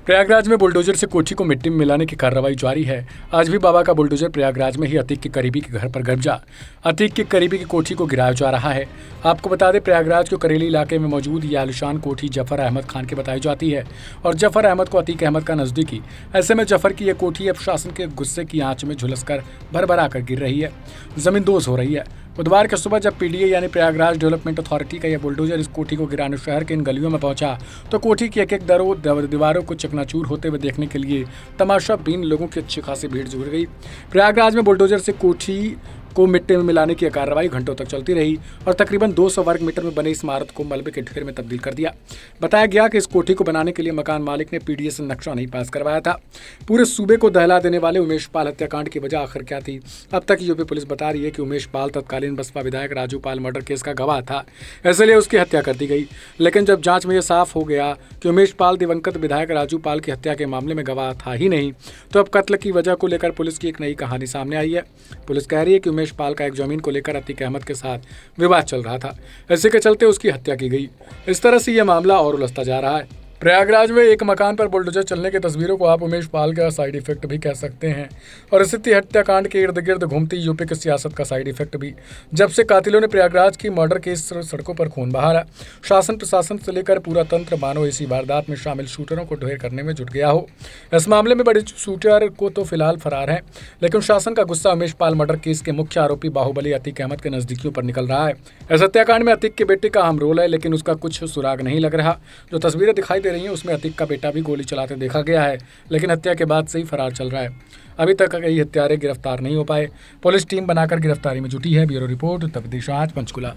प्रयागराज में बुलडोजर से कोठी को मिट्टी में मिलाने की कार्रवाई जारी है। आज भी बाबा का बुलडोजर प्रयागराज में ही अतीक के करीबी के घर पर गरजा। अतीक के करीबी की कोठी को गिराया जा रहा है। आपको बता दें, प्रयागराज के करेली इलाके में मौजूद ये आलिशान कोठी जफर अहमद खान की बताई जाती है और जफर अहमद को अतीक अहमद का नजदीकी। ऐसे में जफर की यह कोठी अब शासन के गुस्से की आंच में झुलसकर भरभरा कर गिर रही है, जमींदोज हो रही है। बुधवार की सुबह जब पीडीए यानी प्रयागराज डेवलपमेंट अथॉरिटी का यह बुलडोजर इस कोठी को गिराने शहर के इन गलियों में पहुंचा तो कोठी की एक एक दीवारों को चकनाचूर होते हुए देखने के लिए तमाशा बीन लोगों की अच्छी खासी भीड़ जुड़ गई। प्रयागराज में बुलडोजर से कोठी को मिट्टी में मिलाने की कार्रवाई घंटों तक चलती रही और तकरीबन 200 वर्ग मीटर में बने इस इमारत को मलबे के ढेर में तब्दील कर दिया। बताया गया कि इस कोठी को बनाने के लिए मकान मालिक ने पीडीए से नक्शा नहीं पास करवाया था। पूरे सूबे को दहला देने वाले उमेश पाल हत्याकांड की वजह आखिर क्या थी? अब तक यूपी पुलिस बता रही है कि उमेश पाल तत्कालीन बसपा विधायक राजू पाल मर्डर केस का गवाह था, इसलिए उसकी हत्या कर दी गई। लेकिन जब जांच में यह साफ हो गया कि उमेश पाल दिवंगत विधायक राजू पाल की हत्या के मामले में गवाह था ही नहीं, तो अब कत्ल की वजह को लेकर पुलिस की एक नई कहानी सामने आई है। पुलिस कह रही है कि उमेश पाल का एक जमीन को लेकर अतीक अहमद के साथ विवाद चल रहा था, इसी के चलते उसकी हत्या की गई। इस तरह से यह मामला और उलझता जा रहा है। प्रयागराज में एक मकान पर बुलडोजर चलने की तस्वीरों को आप उमेश पाल का साइड इफेक्ट भी कह सकते हैं और इसी हत्याकांड के इर्द गिर्द घूमती यूपी की सियासत का साइड इफेक्ट भी। जब से कातिलों ने प्रयागराज की मर्डर के सड़कों पर खून बहारा, शासन प्रशासन से लेकर पूरा तंत्र मानो इसी वारदात में शामिल शूटरों को ढेर करने में जुट गया हो। इस मामले में बड़े शूटर को तो फिलहाल फरार है, लेकिन शासन का गुस्सा उमेश पाल मर्डर केस के मुख्य आरोपी बाहुबली अतीक अहमद के नजदीकियों पर निकल रहा है। इस हत्याकांड में अतीक के बेटे का अहम रोल है, लेकिन उसका कुछ सुराग नहीं लग रहा। जो तस्वीरें दिखाई दे रही हैं उसमें अतीक का बेटा भी गोली चलाते देखा गया है, लेकिन हत्या के बाद से ही फरार चल रहा है। अभी तक कई हत्यारे गिरफ्तार नहीं हो पाए। पुलिस टीम बनाकर गिरफ्तारी में जुटी है। ब्यूरो रिपोर्ट, तफ्तीश आज, पंचकुला।